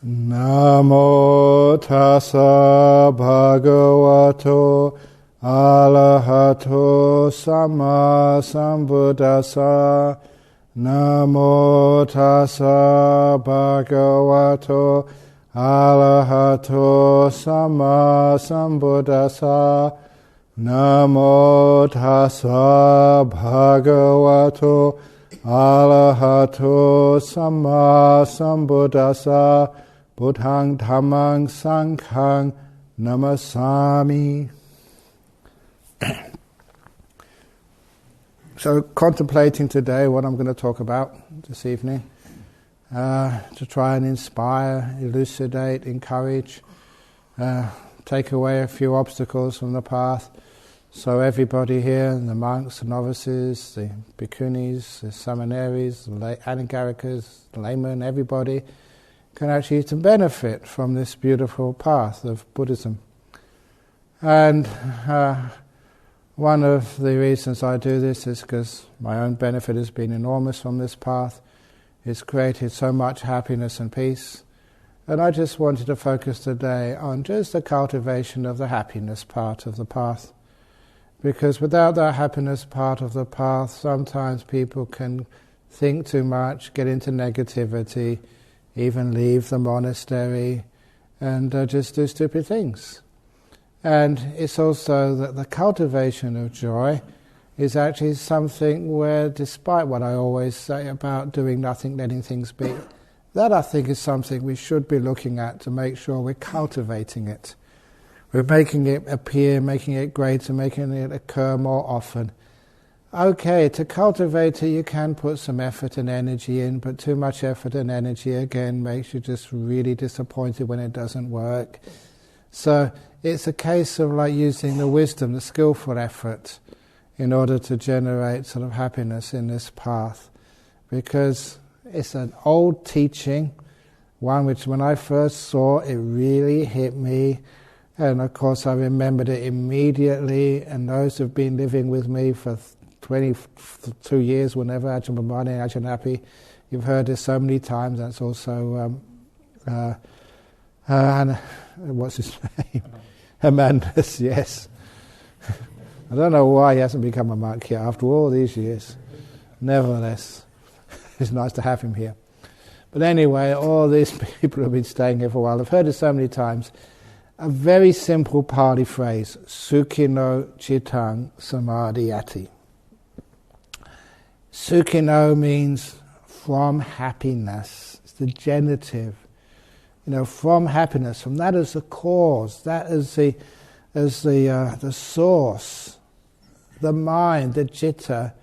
Namo tassa bhagavato arahato samma sambuddhassa. Namo tassa bhagavato arahato samma sambuddhassa. Namo tassa bhagavato arahato samma sambuddhassa. Buddhang dhammang sanghang namasami. So contemplating today what I'm going to talk about this evening, to try and inspire, elucidate, encourage, take away a few obstacles from the path, so everybody here, the monks, the novices, the bhikkhunis, the samaneris, the anagarikas, the laymen, everybody can actually to benefit from this beautiful path of Buddhism. And one of the reasons I do this is because my own benefit has been enormous from this path. It's created so much happiness and peace. And I just wanted to focus today on just the cultivation of the happiness part of the path. Because without that happiness part of the path, sometimes people can think too much, get into negativity, even leave the monastery, and just do stupid things. And it's also that the cultivation of joy is actually something where, despite what I always say about doing nothing, letting things be, that I think is something we should be looking at to make sure we're cultivating it. We're making it appear, making it greater, making it occur more often. Okay, to cultivate it you can put some effort and energy in, but too much effort and energy again makes you just really disappointed when it doesn't work. So it's a case of like using the wisdom, the skillful effort in order to generate sort of happiness in this path. Because it's an old teaching, one which when I first saw it really hit me, and of course I remembered it immediately, and those who've been living with me for 22 years, whenever Ajahn Brahmani and Ajahn Happy, you've heard this so many times. That's also what's his name? Amandus, yes. I don't know why he hasn't become a monk yet after all these years. Nevertheless, it's nice to have him here. But anyway, all these people who've been staying here for a while, I've heard it so many times. A very simple Pali phrase, Sukhino Chittang Samadhiyati. Sukhino means from happiness. It's the genitive. From happiness. From that as the cause. That as the source. The mind, the citta,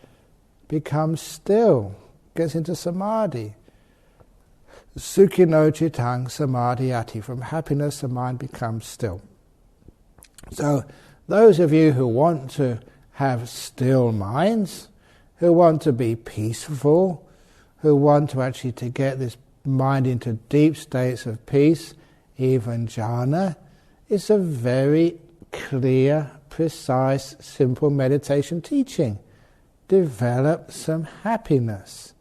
becomes still. Gets into samadhi. Sukhino Chittang Samadhiyati. From happiness the mind becomes still. So those of you who want to have still minds, who want to be peaceful, who want to actually to get this mind into deep states of peace, even jhana, it's a very clear, precise, simple meditation teaching. Develop some happiness.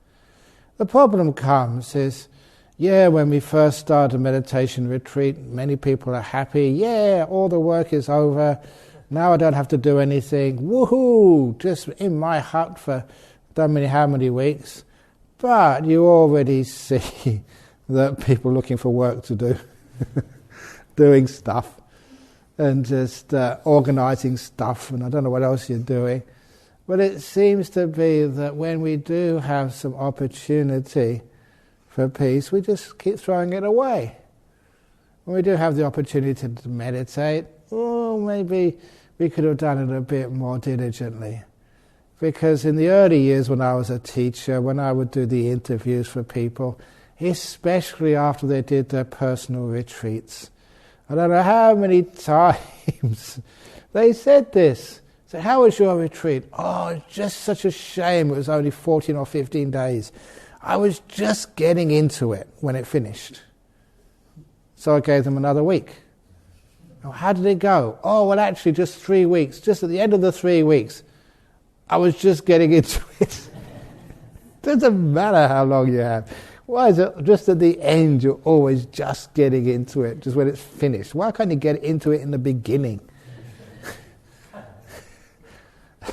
The problem comes is, when we first start a meditation retreat, many people are happy. All the work is over. Now I don't have to do anything. Woohoo! Just in my hut for don't know how many weeks. But you already see that people looking for work to do, doing stuff, and just organizing stuff, and I don't know what else you're doing. But it seems to be that when we do have some opportunity for peace, we just keep throwing it away. When we do have the opportunity to meditate, maybe we could have done it a bit more diligently. Because in the early years when I was a teacher, when I would do the interviews for people, especially after they did their personal retreats, I don't know how many times they said this. So how was your retreat? It's just such a shame it was only 14 or 15 days. I was just getting into it when it finished. So I gave them another week. How did it go? Actually just 3 weeks. Just at the end of the 3 weeks, I was just getting into it. Doesn't matter how long you have. Why is it just at the end you're always just getting into it, just when it's finished? Why can't you get into it in the beginning?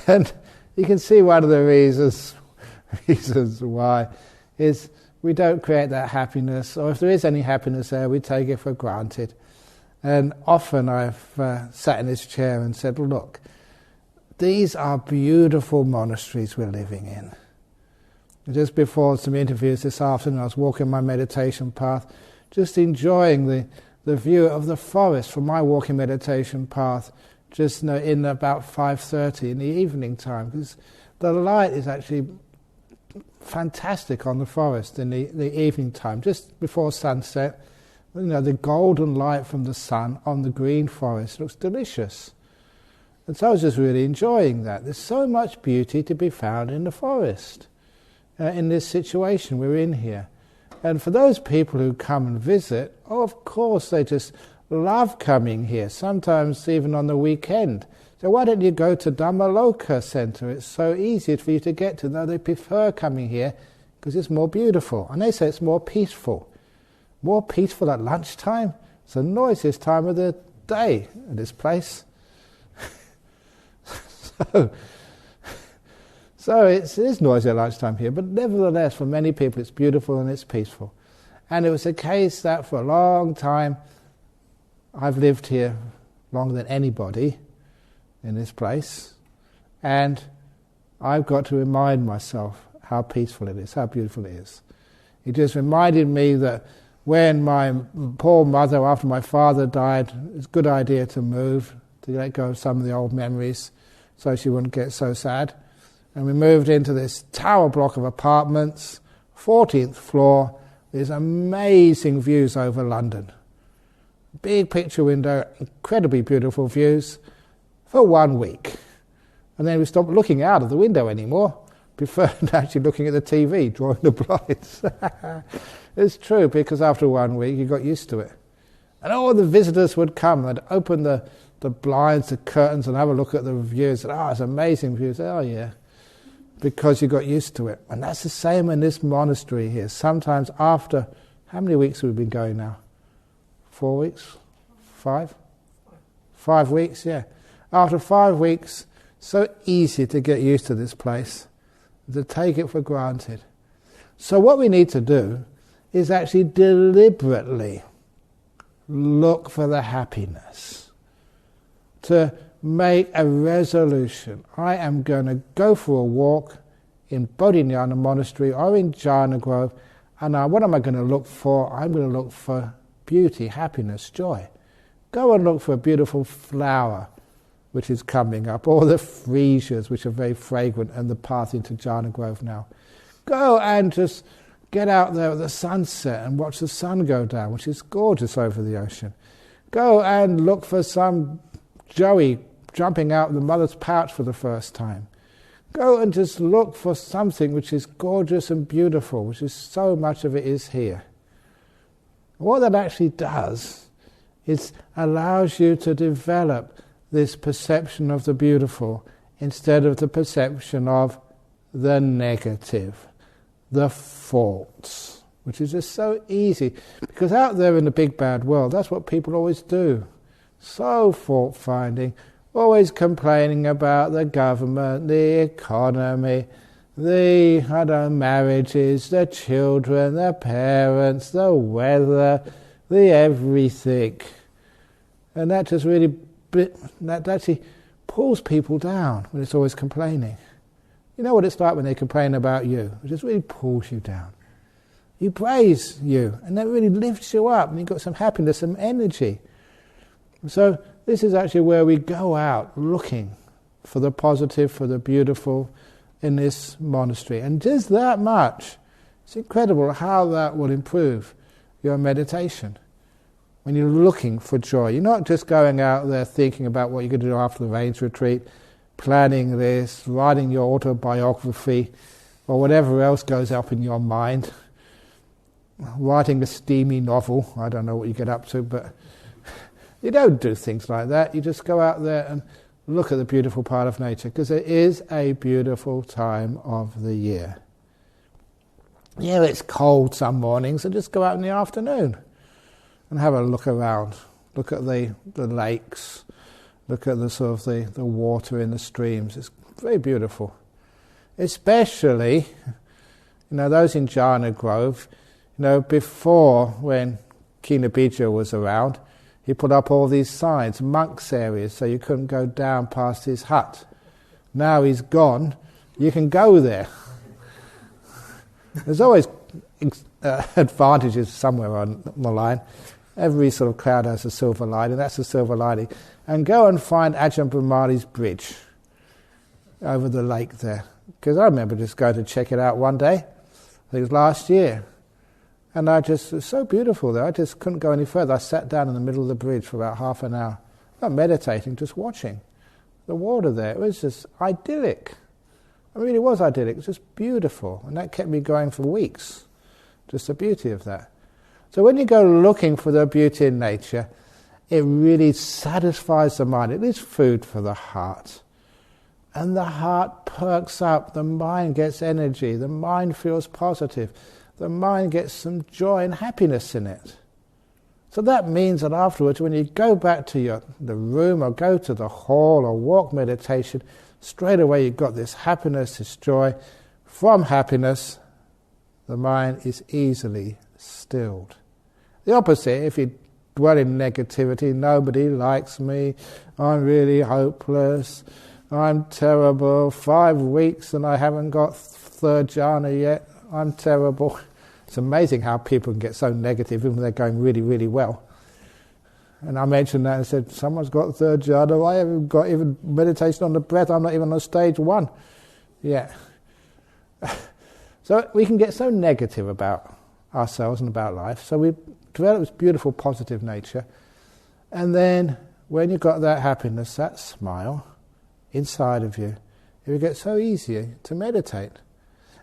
And you can see one of the reasons why is we don't create that happiness, or if there is any happiness there, we take it for granted. And often I've sat in this chair and said, look, these are beautiful monasteries we're living in. Just before some interviews this afternoon, I was walking my meditation path, just enjoying the view of the forest from my walking meditation path, just in about 5:30 in the evening time, because the light is actually fantastic on the forest in the evening time, just before sunset. The golden light from the sun on the green forest looks delicious. And so I was just really enjoying that. There's so much beauty to be found in the forest, in this situation we're in here. And for those people who come and visit, of course they just love coming here, sometimes even on the weekend. So why don't you go to Dhammaloka Centre? It's so easy for you to get to. Though they prefer coming here because it's more beautiful. And they say it's more peaceful. More peaceful at lunchtime. It's the noisiest time of the day at this place. So it is noisy at lunchtime here, but nevertheless for many people it's beautiful and it's peaceful. And it was a case that for a long time, I've lived here longer than anybody in this place, and I've got to remind myself how peaceful it is, how beautiful it is. It just reminded me that when my poor mother, after my father died, it was a good idea to move, to let go of some of the old memories so she wouldn't get so sad. And we moved into this tower block of apartments, 14th floor. There's amazing views over London. Big picture window, incredibly beautiful views for 1 week. And then we stopped looking out of the window anymore, preferred actually looking at the TV, drawing the blinds. It's true, because after 1 week you got used to it. And all the visitors would come, they'd open the blinds, the curtains, and have a look at the views. And, it's amazing views. Oh yeah. Because you got used to it. And that's the same in this monastery here. Sometimes after, how many weeks have we been going now? 4 weeks? 5? 5 weeks, yeah. After 5 weeks, so easy to get used to this place, to take it for granted. So what we need to do is actually deliberately look for the happiness, to make a resolution. I am going to go for a walk in Bodhinyana Monastery or in Jhana Grove, and what am I going to look for? I'm going to look for beauty, happiness, joy. Go and look for a beautiful flower which is coming up, or the freesias which are very fragrant, and the path into Jhana Grove now. Go and just get out there at the sunset and watch the sun go down, which is gorgeous over the ocean. Go and look for some joey jumping out of the mother's pouch for the first time. Go and just look for something which is gorgeous and beautiful, which is so much of it is here. What that actually does is allows you to develop this perception of the beautiful instead of the perception of the negative, the faults, which is just so easy. Because out there in the big bad world, that's what people always do. So fault-finding, always complaining about the government, the economy, the marriages, the children, the parents, the weather, the everything. And that just really, that actually pulls people down when it's always complaining. You know what it's like when they complain about you? It just really pulls you down. You praise you, and that really lifts you up, and you've got some happiness, some energy. So this is actually where we go out looking for the positive, for the beautiful in this monastery. And just that much, it's incredible how that will improve your meditation. When you're looking for joy, you're not just going out there thinking about what you're going to do after the rains retreat, planning this, writing your autobiography, or whatever else goes up in your mind, writing a steamy novel. I don't know what you get up to, but you don't do things like that. You just go out there and look at the beautiful part of nature, because it is a beautiful time of the year. Yeah, it's cold some mornings, so just go out in the afternoon and have a look around. Look at the lakes, look at the sort of the water in the streams. It's very beautiful. Especially, those in Jhana Grove, before when Kinabija was around, he put up all these signs, monks areas, so you couldn't go down past his hut. Now he's gone, you can go there. There's always advantages somewhere on the line. Every sort of cloud has a silver lining, that's the silver lining. And go and find Ajahn Brahmani's bridge over the lake there. Because I remember just going to check it out one day, I think it was last year. And it was so beautiful there, I just couldn't go any further. I sat down in the middle of the bridge for about half an hour. Not meditating, just watching the water there. It was just idyllic. It really was idyllic, it was just beautiful. And that kept me going for weeks, just the beauty of that. So when you go looking for the beauty in nature, it really satisfies the mind. It is food for the heart. And the heart perks up, the mind gets energy, the mind feels positive, the mind gets some joy and happiness in it. So that means that afterwards, when you go back to the room or go to the hall or walk meditation, straight away you've got this happiness, this joy. From happiness, the mind is easily stilled. The opposite, if you dwell in negativity, nobody likes me, I'm really hopeless, I'm terrible, 5 weeks and I haven't got third jhana yet, I'm terrible. It's amazing how people can get so negative even when they're going really, really well. And I mentioned that and said, someone's got third jhana, I haven't got even meditation on the breath, I'm not even on stage 1 yet. So we can get so negative about ourselves and about life, so we develop this beautiful positive nature, and then when you've got that happiness, that smile inside of you, it will get so easy to meditate.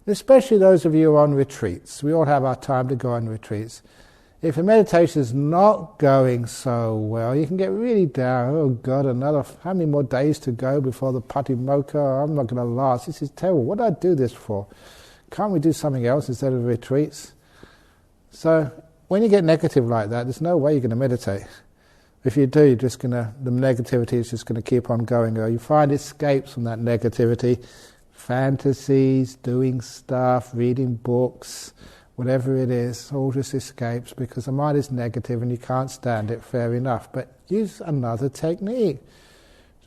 And especially those of you who are on retreats. We all have our time to go on retreats. If your meditation is not going so well, you can get really down. Oh God, how many more days to go before the Patimokkha? I'm not going to last. This is terrible. What did I do this for? Can't we do something else instead of retreats? So when you get negative like that, there's no way you're going to meditate. If you do, the negativity is just going to keep on going. Or you find escapes from that negativity, fantasies, doing stuff, reading books, whatever it is, all just escapes because the mind is negative and you can't stand it, fair enough. But use another technique.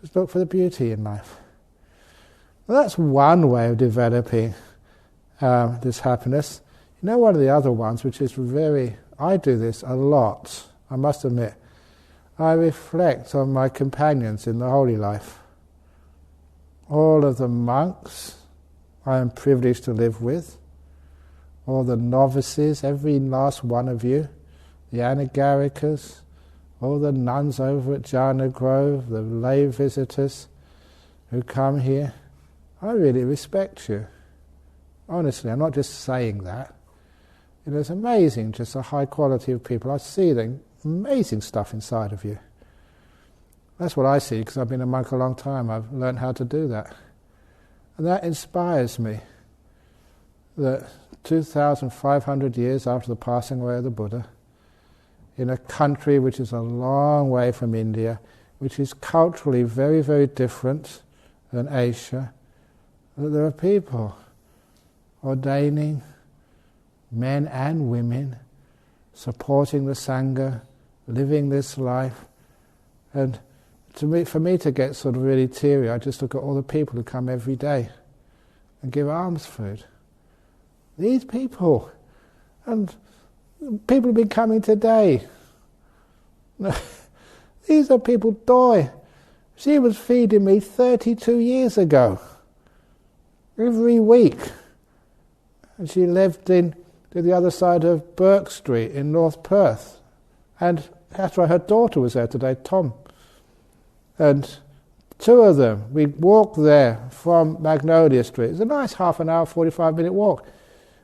Just look for the beauty in life. Well, that's one way of developing this happiness. One of the other ones, which is I do this a lot, I must admit. I reflect on my companions in the holy life. All of the monks I am privileged to live with, all the novices, every last one of you, the Anagarikas, all the nuns over at Jhana Grove, the lay visitors who come here. I really respect you. Honestly, I'm not just saying that. It's amazing, just the high quality of people. I see the amazing stuff inside of you. That's what I see, because I've been a monk a long time. I've learned how to do that. And that inspires me, that 2,500 years after the passing away of the Buddha, in a country which is a long way from India, which is culturally very, very different than Asia, that there are people ordaining men and women, supporting the Sangha, living this life. And for me to get sort of really teary, I just look at all the people who come every day and give alms food. These people, and people have been coming today. These are people, Doi. She was feeding me 32 years ago, every week. And she lived to the other side of Burke Street in North Perth. And that's why her daughter was there today, Tom. And 2 of them, we walked there from Magnolia Street. It's a nice half an hour, 45-minute walk.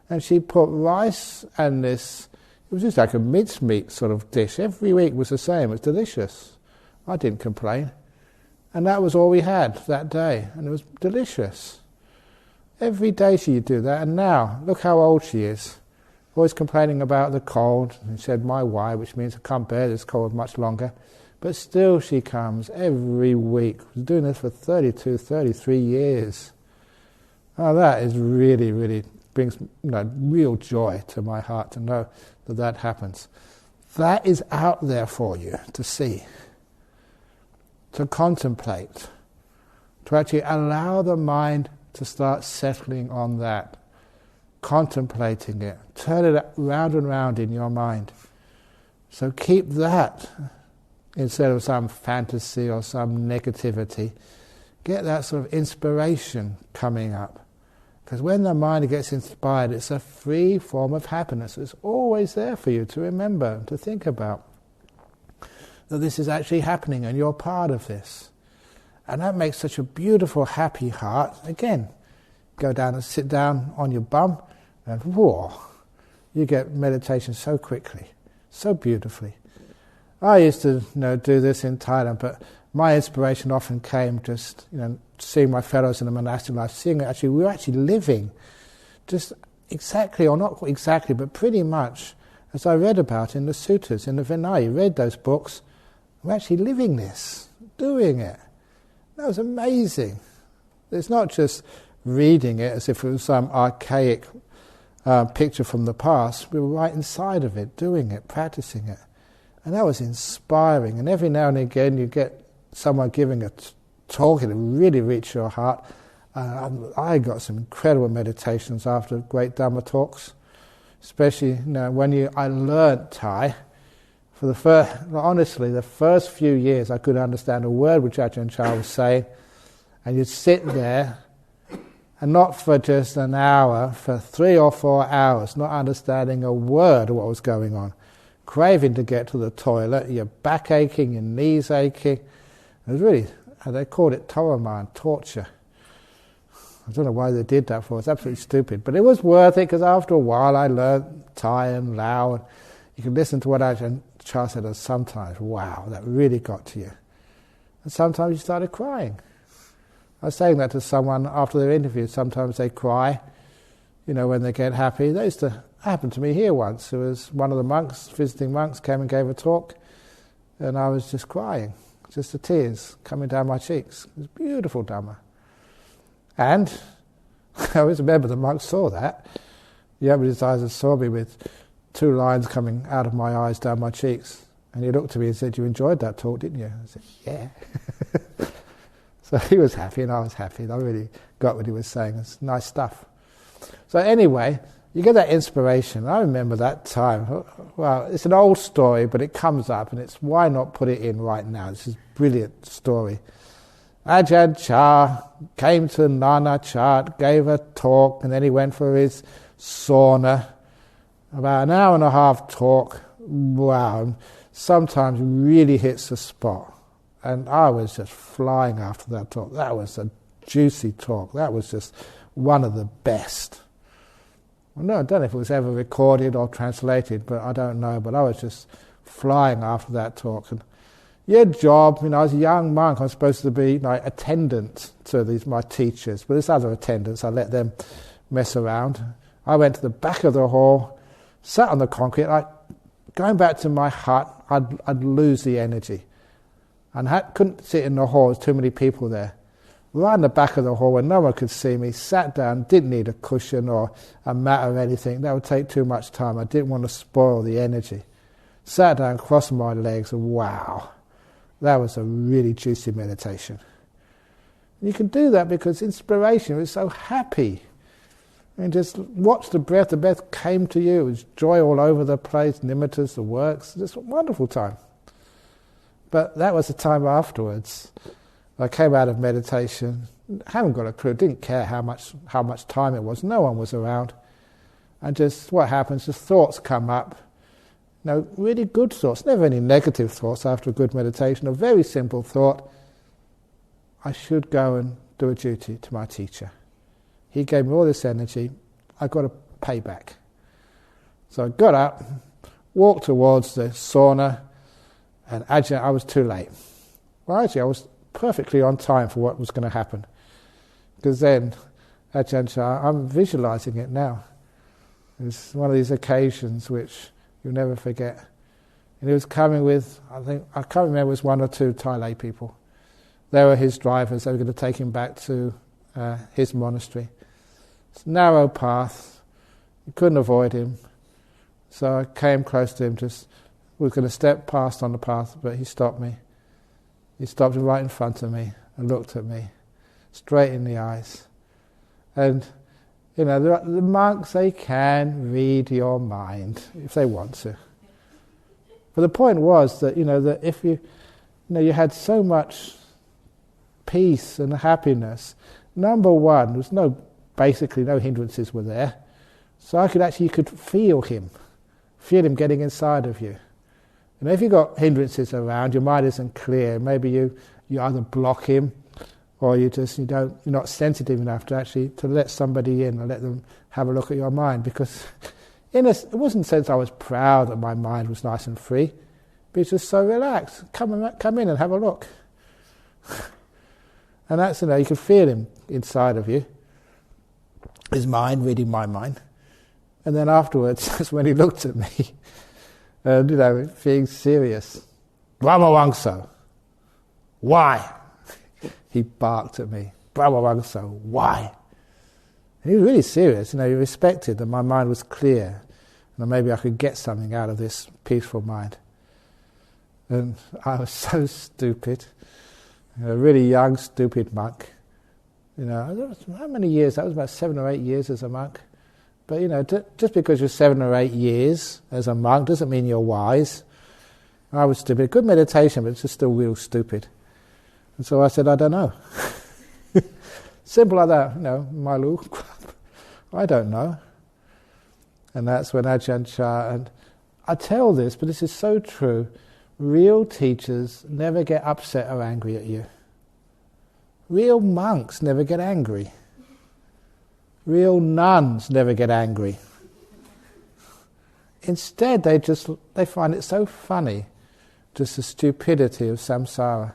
And she put rice and this, it was just like a mincemeat sort of dish. Every week was the same. It was delicious. I didn't complain. And that was all we had that day. And it was delicious. Every day she would do that, and now, look how old she is. Always complaining about the cold, and she said, my why, which means I can't bear this cold much longer. But still she comes every week. She's doing this for 32, 33 years. Oh, that is really, really brings real joy to my heart to know that that happens. That is out there for you to see, to contemplate, to actually allow the mind to start settling on that, contemplating it, turn it round and round in your mind. So keep that instead of some fantasy or some negativity. Get that sort of inspiration coming up. Because when the mind gets inspired, it's a free form of happiness. It's always there for you to remember, to think about. That this is actually happening and you're part of this. And that makes such a beautiful, happy heart. Again, go down and sit down on your bum and whoa, you get meditation so quickly, so beautifully. I used to do this in Thailand, but my inspiration often came just seeing my fellows in the monastic life, seeing actually we were actually living just exactly, or not exactly, but pretty much as I read about in the suttas, in the Vinaya. Read those books, we're actually living this, doing it. That was amazing. It's not just reading it as if it was some archaic picture from the past. We were right inside of it, doing it, practicing it. And that was inspiring. And every now and again you get someone giving a talk and it really reached your heart. I got some incredible meditations after great Dhamma talks, especially when I learnt Thai. For the first few years I could understand a word which Ajahn was saying, and you'd sit there, and not for just an hour, for 3 or 4 hours, not understanding a word of what was going on, craving to get to the toilet, your back aching, your knees aching. It was really, they called it Toraman, torture. I don't know why they did that for us, absolutely stupid. But it was worth it, because after a while I learned Thai and Lao, and you can listen to what Ajahn Chah said, and sometimes, wow, that really got to you. And sometimes you started crying. I was saying that to someone after their interview. Sometimes they cry, when they get happy. That used to happen to me here once. There was one of the monks, visiting monks, came and gave a talk, and I was just crying, just the tears coming down my cheeks. It was beautiful Dhamma. And I always remember the monk saw that. He opened his eyes and saw me with 2 lines coming out of my eyes down my cheeks. And he looked at me and said, "You enjoyed that talk, didn't you?" I said, "Yeah." So he was happy and I was happy. And I really got what he was saying. It's nice stuff. So anyway, you get that inspiration. I remember that time. Well, it's an old story, but it comes up, and it's why not put it in right now. This is a brilliant story. Ajahn Chah came to Nana Chat, gave a talk, and then he went for his sauna. About an hour and a half talk. Wow, sometimes really hits the spot. And I was just flying after that talk. That was a juicy talk. That was just one of the best. Well, no, I don't know if it was ever recorded or translated, but I don't know. But I was just flying after that talk. And your job, I was a young monk. I'm supposed to be attendant to my teachers. But there's other attendants. I let them mess around. I went to the back of the hall, sat on the concrete. Going back to my hut, I'd lose the energy. And couldn't sit in the hall, there's too many people there. Right in the back of the hall where no one could see me, sat down, didn't need a cushion or a mat or anything. That would take too much time. I didn't want to spoil the energy. Sat down, crossed my legs, and wow, that was a really juicy meditation. And you can do that because inspiration was so happy. Just watch the breath came to you. It was joy all over the place, nimittas, the works, just a wonderful time. But that was the time afterwards. I came out of meditation, haven't got a clue, didn't care how much time it was, no one was around. And just what happens, just thoughts come up. Really good thoughts, never any negative thoughts after a good meditation. A very simple thought, I should go and do a duty to my teacher. He gave me all this energy, I've got to pay back. So I got up, walked towards the sauna, and Ajahn, I was too late. Well, actually, I was perfectly on time for what was going to happen. Because then Ajahn Chah, I'm visualizing it now. It's one of these occasions which you'll never forget. And he was coming with, I can't remember, it was one or two Thai lay people. They were his drivers. They were going to take him back to his monastery. It's a narrow path. You couldn't avoid him. So I came close to him, was going to step past on the path, but he stopped me. He stopped right in front of me and looked at me, straight in the eyes. And, the monks, they can read your mind if they want to. But the point was that, that if you had so much peace and happiness, number one, basically no hindrances were there. So you could feel him getting inside of you. If you've got hindrances around, your mind isn't clear, maybe you either block him or you're not sensitive enough to let somebody in and let them have a look at your mind. Because it wasn't since I was proud that my mind was nice and free, but it's just so relaxed. Come in and have a look. And that's, you can feel him inside of you, his mind reading my mind. And then afterwards, that's when he looked at me, and, being serious. Brahma Wangso, why? He barked at me. Brahma Wangso, why? And he was really serious. He respected that my mind was clear, and that maybe I could get something out of this peaceful mind. And I was so stupid. A really young, stupid monk. How many years? That was about 7 or 8 years as a monk. But, just because you're 7 or 8 years as a monk doesn't mean you're wise. I was stupid. Good meditation, but it's just still real stupid. And so I said, I don't know. Simple like that, Malu. I don't know. And that's when Ajahn Chah, and I tell this, but this is so true, real teachers never get upset or angry at you. Real monks never get angry. Real nuns never get angry. Instead, they find it so funny, just the stupidity of samsara.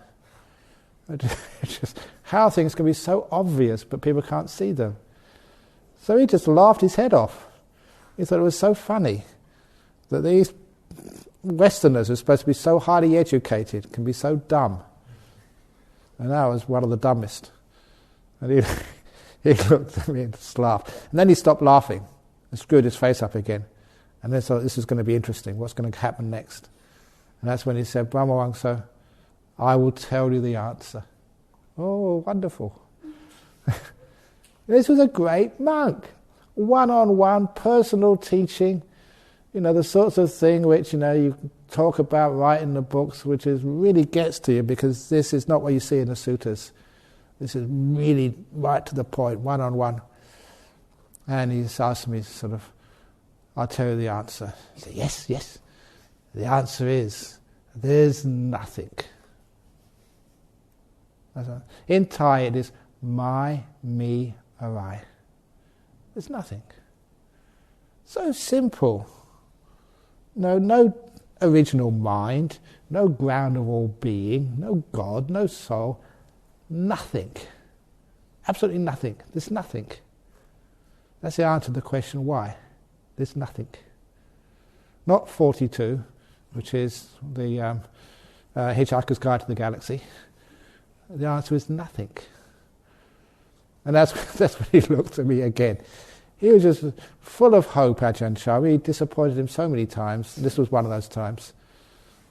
Just how things can be so obvious, but people can't see them. So he just laughed his head off. He thought it was so funny that these Westerners who are supposed to be so highly educated can be so dumb. And I was one of the dumbest. And he looked at me and just laughed. And then he stopped laughing and screwed his face up again. And then thought, this is going to be interesting. What's going to happen next? And that's when he said, Brahma Wangso, I will tell you the answer. Oh, wonderful. This was a great monk. One-on-one, personal teaching. The sorts of thing which, you talk about right in the books, which really gets to you, because this is not what you see in the suttas. This is really right to the point, one-on-one. And he's asked me I'll tell you the answer. I said, yes. The answer is, there's nothing. In Thai it is, my, me, arai. There's nothing. So simple. No original mind, no ground of all being, no God, no soul. Nothing. Absolutely nothing. There's nothing. That's the answer to the question, why? There's nothing. Not 42, which is the Hitchhiker's Guide to the Galaxy. The answer is nothing. And that's when he looked at me again. He was just full of hope, Ajahn Chah. We disappointed him so many times. This was one of those times.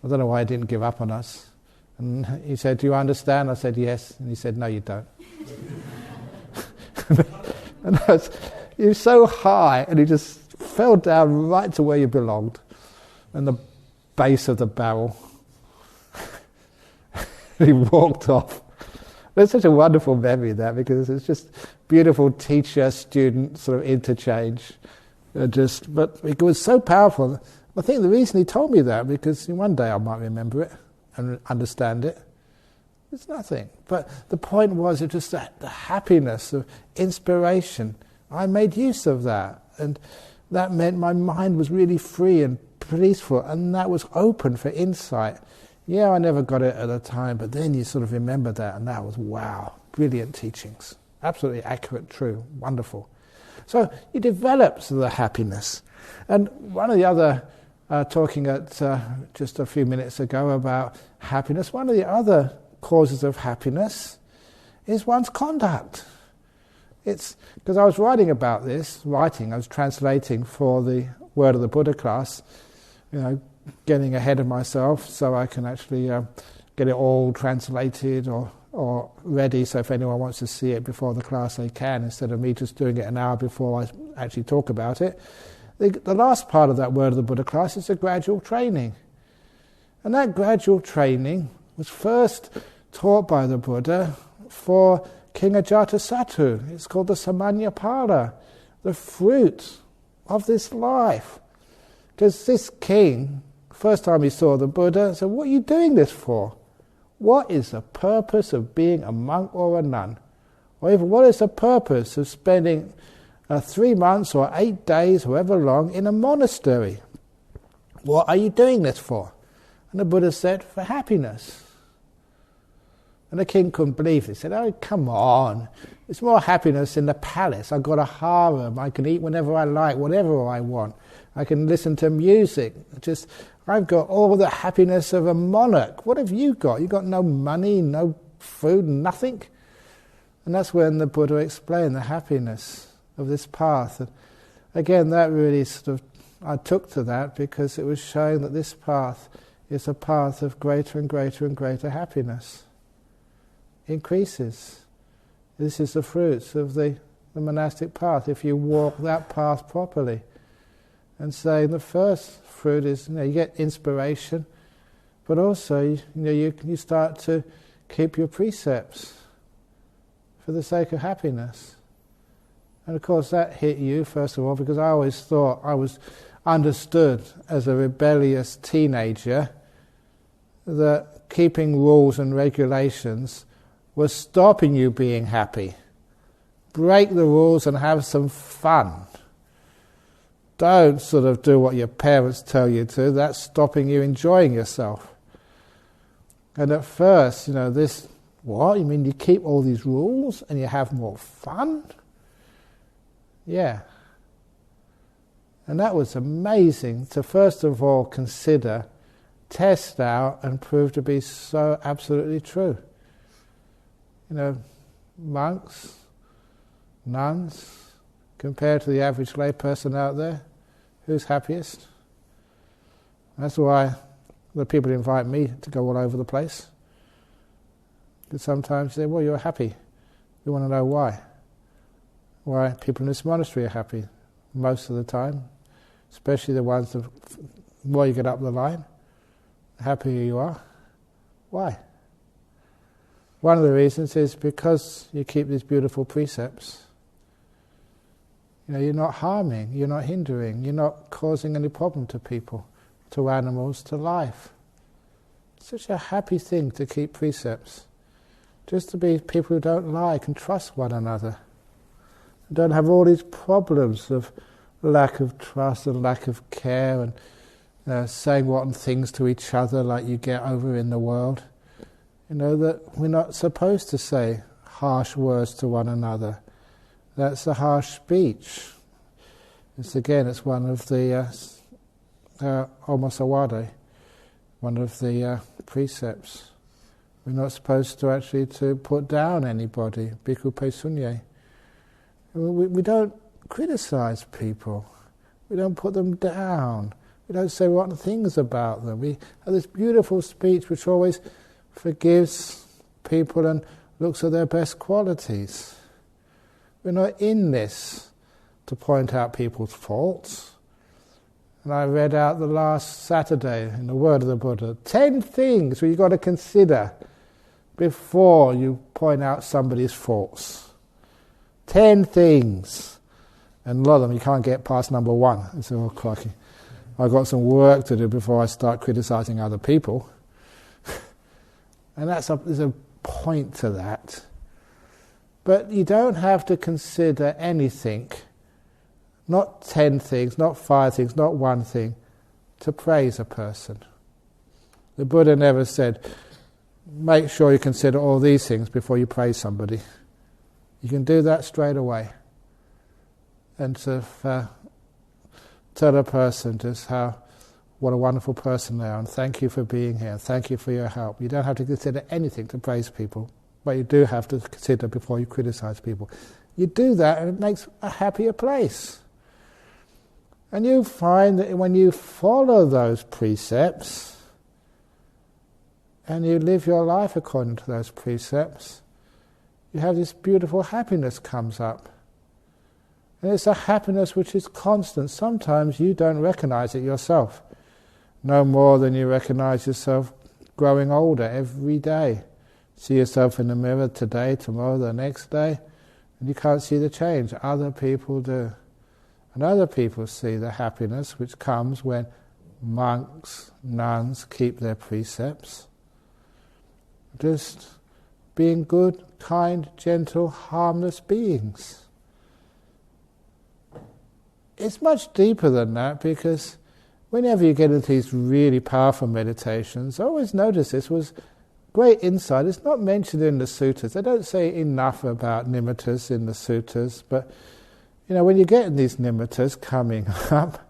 I don't know why he didn't give up on us. And he said, do you understand? I said, yes. And he said, no, you don't. And he was so high, and he just fell down right to where you belonged, in the base of the barrel. He walked off. It's such a wonderful memory, that, because it's just beautiful teacher-student sort of interchange. But it was so powerful. I think the reason he told me that, because one day I might remember it and understand it. It's nothing. But the point was, it just that the happiness of inspiration. I made use of that, and that meant my mind was really free and peaceful, and that was open for insight. Yeah, I never got it at the time, but then you sort of remember that, and that was, wow, brilliant teachings. absolutely accurate, true, wonderful. So he develops the happiness. And one of the other, talking at just a few minutes ago about happiness, one of the other causes of happiness is one's conduct. It's because I was writing about this, I was translating for the Word of the Buddha class, getting ahead of myself so I can actually get it all translated or ready, so if anyone wants to see it before the class they can, instead of me just doing it an hour before I actually talk about it. The last part of that Word of the Buddha class is a gradual training. And that gradual training was first taught by the Buddha for King Ajatasattu. It's called the Samanyapala, the fruit of this life. Because this king, first time he saw the Buddha, said, "What are you doing this for? What is the purpose of being a monk or a nun? Or even what is the purpose of spending 3 months or 8 days, however long, in a monastery? What are you doing this for?" And the Buddha said, "For happiness." And the king couldn't believe it. He said, "Oh, come on. It's more happiness in the palace. I've got a harem. I can eat whenever I like, whatever I want. I can listen to music. I've got all the happiness of a monarch. What have you got? You've got no money, no food, nothing." And that's when the Buddha explained the happiness of this path. And again, that really I took to that because it was showing that this path is a path of greater and greater and greater happiness. Increases. This is the fruits of the monastic path. If you walk that path properly, and say the first fruit is you get inspiration, but also you start to keep your precepts for the sake of happiness. And of course that hit you first of all, because I always thought I was understood as a rebellious teenager that keeping rules and regulations was stopping you being happy. Break the rules and have some fun. Don't sort of do what your parents tell you to. That's stopping you enjoying yourself. And at first, this, what? You mean you keep all these rules and you have more fun? Yeah. And that was amazing to first of all consider, test out, and prove to be so absolutely true. Monks, nuns, compared to the average lay person out there, who's happiest? That's why the people invite me to go all over the place. Because sometimes they say, "Well, you're happy." You want to know why. Why people in this monastery are happy most of the time, especially the ones the more you get up the line, the happier you are. Why? One of the reasons is because you keep these beautiful precepts. You're not harming, you're not hindering, you're not causing any problem to people, to animals, to life. It's such a happy thing to keep precepts. Just to be people who don't lie, can trust one another. Don't have all these problems of lack of trust and lack of care and saying rotten things to each other like you get over in the world. That we're not supposed to say harsh words to one another. That's a harsh speech. It's one of the Omasawade, one of the precepts. We're not supposed to actually to put down anybody, bhikkhu pesunye. We don't criticize people. We don't put them down. We don't say rotten things about them. We have this beautiful speech which always forgives people and looks at their best qualities. We're not in this to point out people's faults. And I read out the last Saturday in the Word of the Buddha, 10 things you've got to consider before you point out somebody's faults. 10 things. And a lot of them you can't get past number 1. I say, "Oh, crikey, I've got some work to do before I start criticising other people." And there's a point to that. But you don't have to consider anything, not 10 things, not 5 things, not 1 thing, to praise a person. The Buddha never said, make sure you consider all these things before you praise somebody. You can do that straight away. And to tell a person just what a wonderful person they are, and thank you for being here, and thank you for your help. You don't have to consider anything to praise people, but you do have to consider before you criticize people. You do that and it makes a happier place. And you find that when you follow those precepts and you live your life according to those precepts, you have this beautiful happiness comes up. And it's a happiness which is constant. Sometimes you don't recognize it yourself, no more than you recognize yourself growing older every day. See yourself in the mirror today, tomorrow, the next day, and you can't see the change. Other people do. And other people see the happiness which comes when monks, nuns keep their precepts. Just being good, kind, gentle, harmless beings. It's much deeper than that, because whenever you get into these really powerful meditations, I always notice this was great insight. It's not mentioned in the sutras. They don't say enough about nimittas in the sutras, but when you get in these nimittas coming up,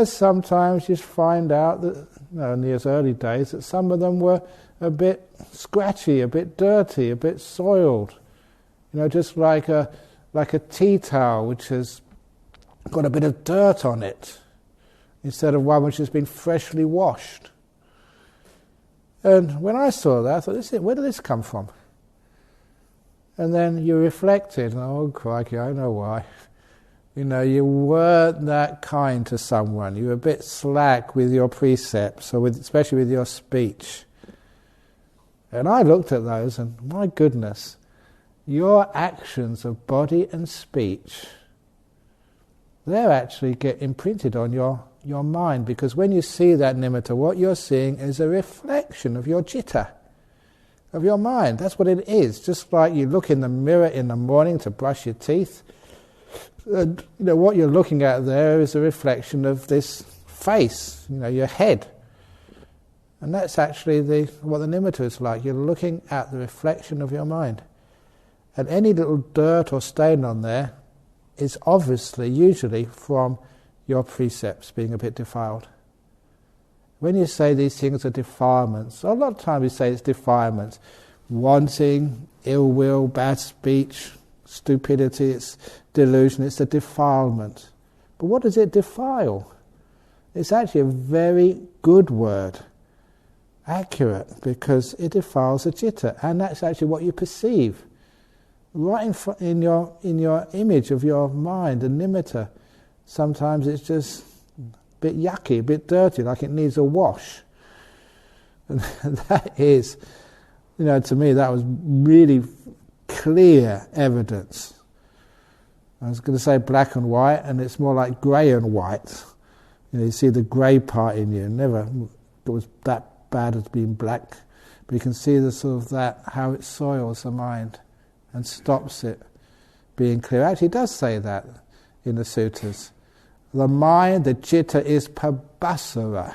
sometimes you find out that in these early days that some of them were a bit scratchy, a bit dirty, a bit soiled. Just like a tea towel which has got a bit of dirt on it, instead of one which has been freshly washed. And when I saw that, I thought, where did this come from? And then you reflected, oh crikey, I know why. You weren't that kind to someone. You were a bit slack with your precepts, or especially with your speech. And I looked at those and, my goodness, your actions of body and speech, they actually get imprinted on your mind, because when you see that nimitta, what you're seeing is a reflection of your citta, of your mind. That's what it is. Just like you look in the mirror in the morning to brush your teeth, and what you're looking at there is a reflection of this face, your head. And that's actually what the nimitta is like. You're looking at the reflection of your mind. And any little dirt or stain on there is obviously, usually, from your precepts being a bit defiled. When you say these things are defilements, a lot of times we say it's defilements. Wanting, ill will, bad speech, stupidity, it's delusion, it's a defilement. But what does it defile? It's actually a very good word. Accurate, because it defiles the citta, and that's actually what you perceive. Right in your image of your mind, the nimitta, sometimes it's just a bit yucky, a bit dirty, like it needs a wash. And that is, to me, that was really clear evidence. I was going to say black and white, and it's more like grey and white. You see the grey part in you. Never it was that bad as being black, but you can see the sort of that, how it soils the mind and stops it being clear. Actually, it does say that in the sutras. The mind, the citta, is pabhasara.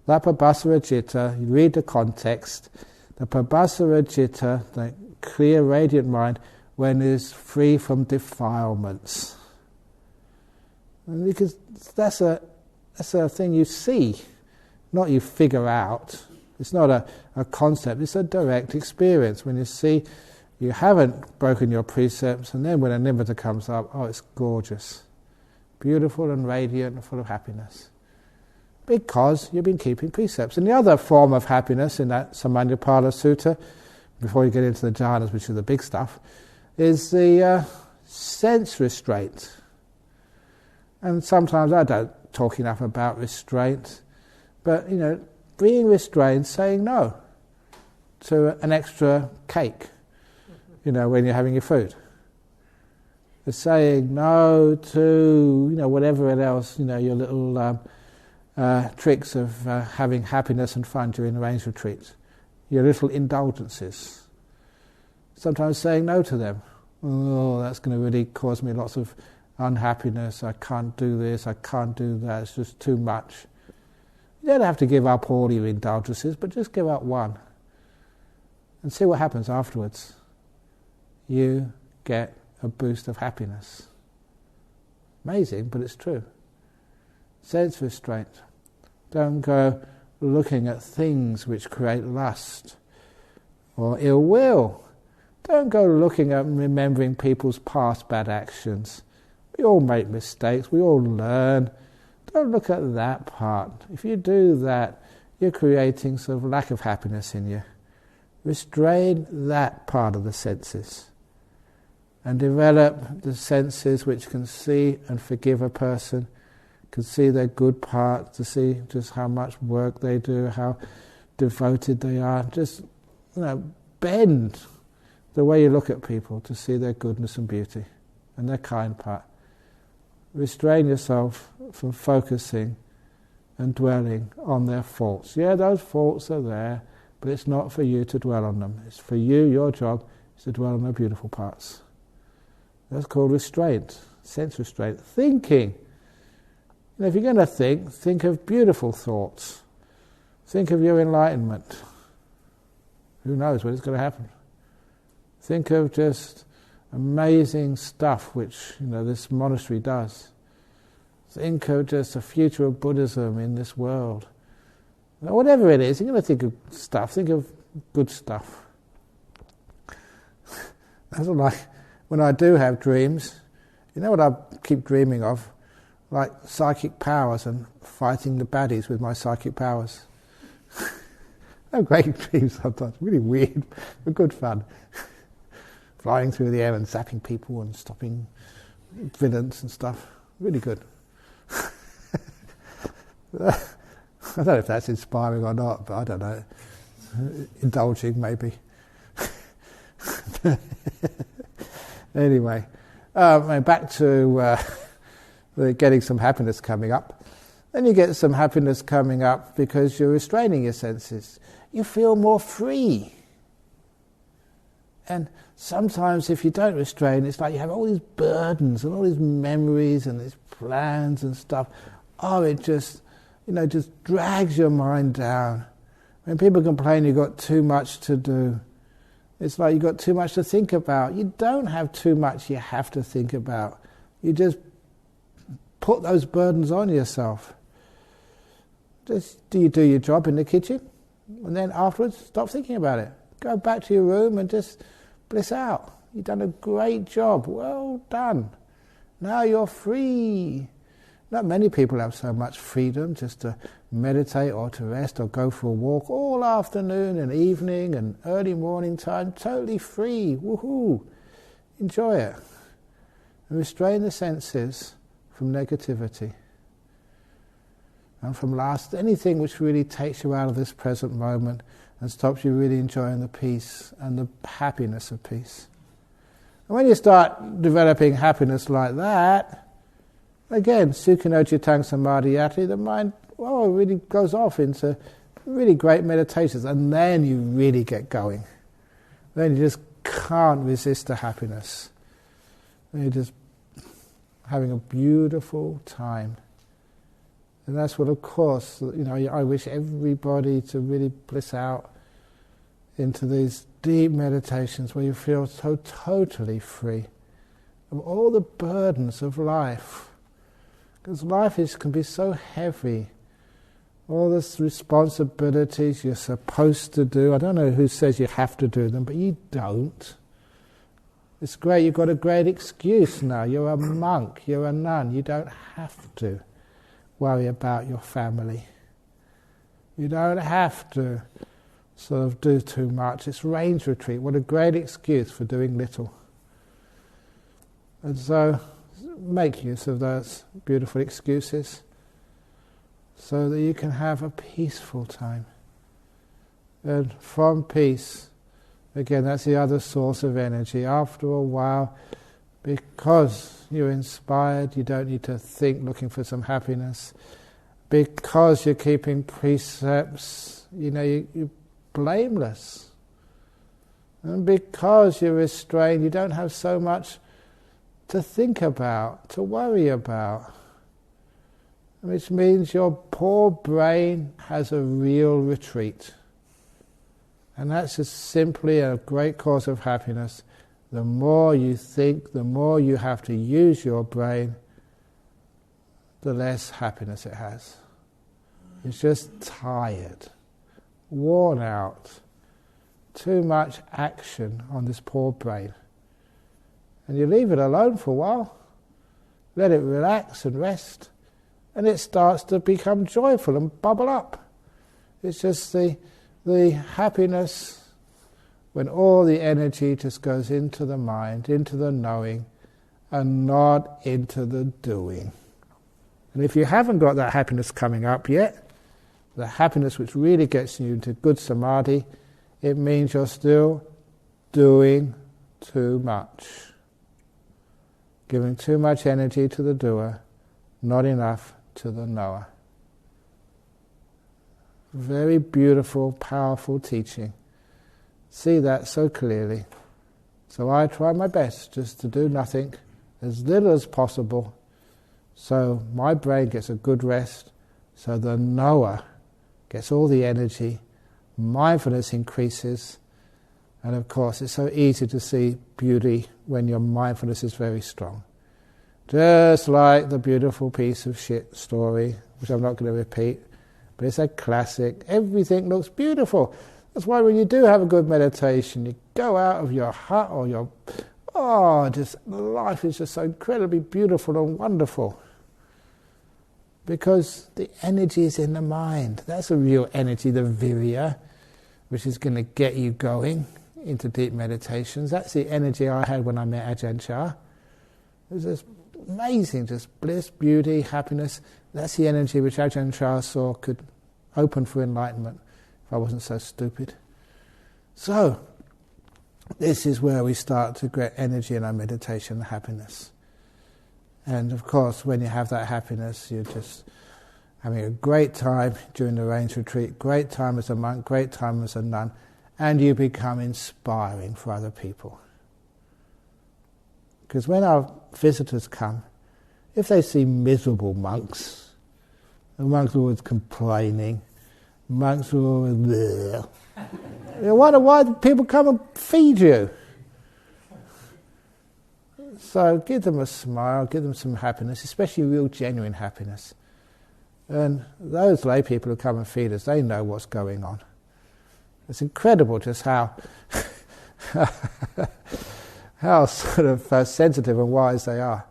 That pabhasara citta, you read the context, the pabhasara citta, the clear, radiant mind, when it is free from defilements. And because that's a thing you see, not you figure out. It's not a concept, it's a direct experience. When you see you haven't broken your precepts, and then when a nimitta comes up, oh, it's gorgeous. Beautiful and radiant and full of happiness. Because you've been keeping precepts. And the other form of happiness in that Samanyapala Sutta, before you get into the jhanas, which is the big stuff, is the sense restraint. And sometimes I don't talk enough about restraint, but being restrained, saying no to an extra cake, when you're having your food. It's saying no to, whatever else, your little tricks of having happiness and fun during the rains retreats, your little indulgences. Sometimes saying no to them. Oh, that's going to really cause me lots of unhappiness. I can't do this, I can't do that, it's just too much. You don't have to give up all your indulgences, but just give up one. And see what happens afterwards. you get a boost of happiness. Amazing, but it's true. Sense restraint. Don't go looking at things which create lust or ill will. Don't go looking at remembering people's past bad actions. We all make mistakes, we all learn. Don't look at that part. If you do that, you're creating sort of lack of happiness in you. Restrain that part of the senses and develop the senses which can see and forgive a person, can see their good parts, to see just how much work they do, how devoted they are. Just, bend the way you look at people to see their goodness and beauty and their kind part. Restrain yourself from focusing and dwelling on their faults. Yeah, those faults are there, but it's not for you to dwell on them. It's for you, your job is to dwell on their beautiful parts. That's called restraint, sense restraint. Thinking. If you're going to think of beautiful thoughts. Think of your enlightenment. Who knows when it's going to happen? Think of just amazing stuff which this monastery does. Think of just the future of Buddhism in this world. Whatever it is, you're going to think of stuff. Think of good stuff. That's like when I do have dreams. You know what I keep dreaming of? Like psychic powers and fighting the baddies with my psychic powers. I have great dreams sometimes, really weird, but good fun. Flying through the air and zapping people and stopping villains and stuff. Really good. I don't know if that's inspiring or not, but I don't know. Indulging, maybe. Anyway, back to getting some happiness coming up. Then you get some happiness coming up because you're restraining your senses. You feel more free. And sometimes if you don't restrain, it's like you have all these burdens and all these memories and these plans and stuff. Oh, it just drags your mind down. When people complain you've got too much to do, it's like you've got too much to think about. You don't have too much you have to think about. You just put those burdens on yourself. Just do your job in the kitchen, and then afterwards stop thinking about it. Go back to your room and just bliss out. You've done a great job. Well done. Now you're free. Not many people have so much freedom just to meditate or to rest or go for a walk all afternoon and evening and early morning time. Totally free. Woohoo! Enjoy it. And restrain the senses from negativity and from anything which really takes you out of this present moment and stops you really enjoying the peace and the happiness of peace. And when you start developing happiness like that, again, Sukino Chitang Samadhiyati, the mind really goes off into really great meditations, and then you really get going. Then you just can't resist the happiness. You're just having a beautiful time. And that's what, of course, I wish everybody to really bliss out into these deep meditations where you feel so totally free of all the burdens of life. Because life can be so heavy. All the responsibilities you're supposed to do. I don't know who says you have to do them, but you don't. It's great, you've got a great excuse now. You're a monk, you're a nun. You don't have to worry about your family. You don't have to sort of do too much. It's range retreat. What a great excuse for doing little. And so make use of those beautiful excuses so that you can have a peaceful time. And from peace, again, that's the other source of energy. After a while, because you're inspired, you don't need to think looking for some happiness. Because you're keeping precepts, you're blameless. And because you're restrained, you don't have so much to think about, to worry about. Which means your poor brain has a real retreat. And that's just simply a great cause of happiness. the more you think, the more you have to use your brain, the less happiness it has. It's just tired, worn out, too much action on this poor brain. And you leave it alone for a while, let it relax and rest, and it starts to become joyful and bubble up. It's just the happiness when all the energy just goes into the mind, into the knowing, and not into the doing. And if you haven't got that happiness coming up yet, the happiness which really gets you into good samadhi, it means you're still doing too much. Giving too much energy to the doer, not enough to the knower. Very beautiful, powerful teaching. See that so clearly. So I try my best just to do nothing, as little as possible, so my brain gets a good rest, so the knower gets all the energy, mindfulness increases, and of course it's so easy to see beauty when your mindfulness is very strong. Just like the beautiful piece of shit story, which I'm not going to repeat, but it's a classic. Everything looks beautiful. That's why when you do have a good meditation, you go out of your hut or your... just life is just so incredibly beautiful and wonderful. Because the energy is in the mind. That's the real energy, the virya, which is going to get you going into deep meditations. That's the energy I had when I met Ajahn. It was just amazing, just bliss, beauty, happiness. That's the energy which Ajahn saw could open for enlightenment. I wasn't so stupid. So, this is where we start to get energy in our meditation and happiness. And of course, when you have that happiness, you're just having a great time during the rains retreat, great time as a monk, great time as a nun, and you become inspiring for other people. Because when our visitors come, if they see miserable monks, the monks are always complaining, monks are always bleh. You wonder why people come and feed you. So give them a smile, give them some happiness, especially real genuine happiness. And those lay people who come and feed us, they know what's going on. It's incredible just how sort of sensitive and wise they are.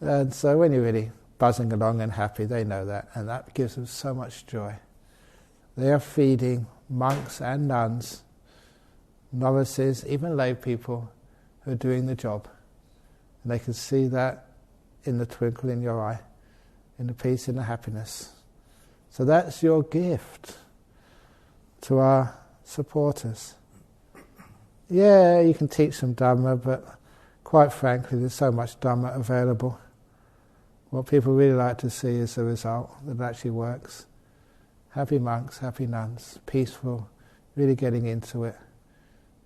And so when you're really buzzing along and happy, they know that, and that gives them so much joy. They are feeding monks and nuns, novices, even lay people who are doing the job. And they can see that in the twinkle in your eye, in the peace, in the happiness. So that's your gift to our supporters. Yeah, you can teach them Dhamma, but quite frankly, there's so much Dhamma available. What people really like to see is the result that actually works. Happy monks, happy nuns, peaceful, really getting into it,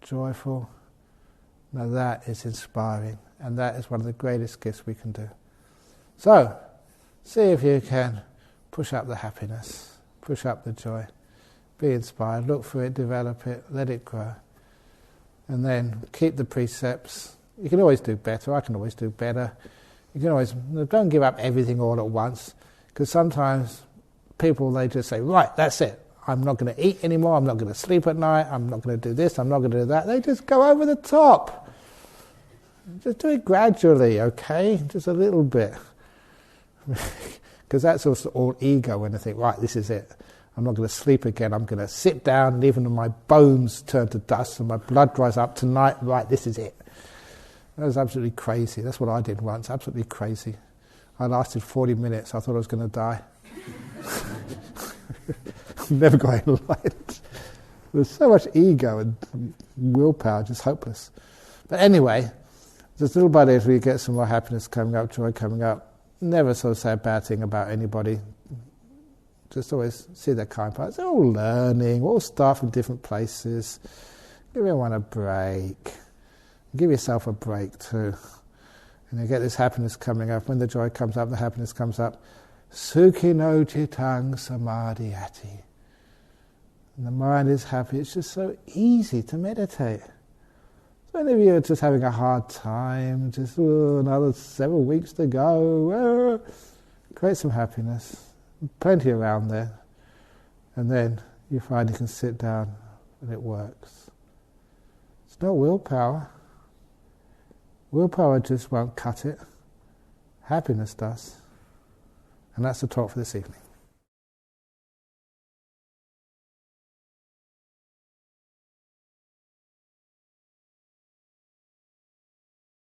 joyful. Now that is inspiring, and that is one of the greatest gifts we can do. So, see if you can push up the happiness, push up the joy, be inspired, look for it, develop it, let it grow. And then keep the precepts. You can always do better, I can always do better. You can always, don't give up everything all at once, because sometimes people, they just say, right, that's it. I'm not going to eat anymore, I'm not going to sleep at night, I'm not going to do this, I'm not going to do that. They just go over the top. Just do it gradually, okay? Just a little bit. Because that's also all ego when they think, right, this is it. I'm not going to sleep again, I'm going to sit down and even my bones turn to dust and my blood dries up tonight, right, this is it. That was absolutely crazy. That's what I did once, absolutely crazy. I lasted 40 minutes, I thought I was going to die. Never got enlightened. There's so much ego and willpower, just hopeless. But anyway, just little by little you get some more happiness coming up, joy coming up. Never sort of say a bad thing about anybody. Just always see their kind parts. They're all learning, all start from different places. Give everyone a break. Give yourself a break too. And you get this happiness coming up. When the joy comes up, the happiness comes up. Sukhino cittang samadhiyati. And the mind is happy. It's just so easy to meditate. So any of you are just having a hard time, just another 7 weeks to go, create some happiness, plenty around there, and then you find you can sit down and it works. It's not willpower. Willpower just won't cut it. Happiness does. And that's the talk for this evening.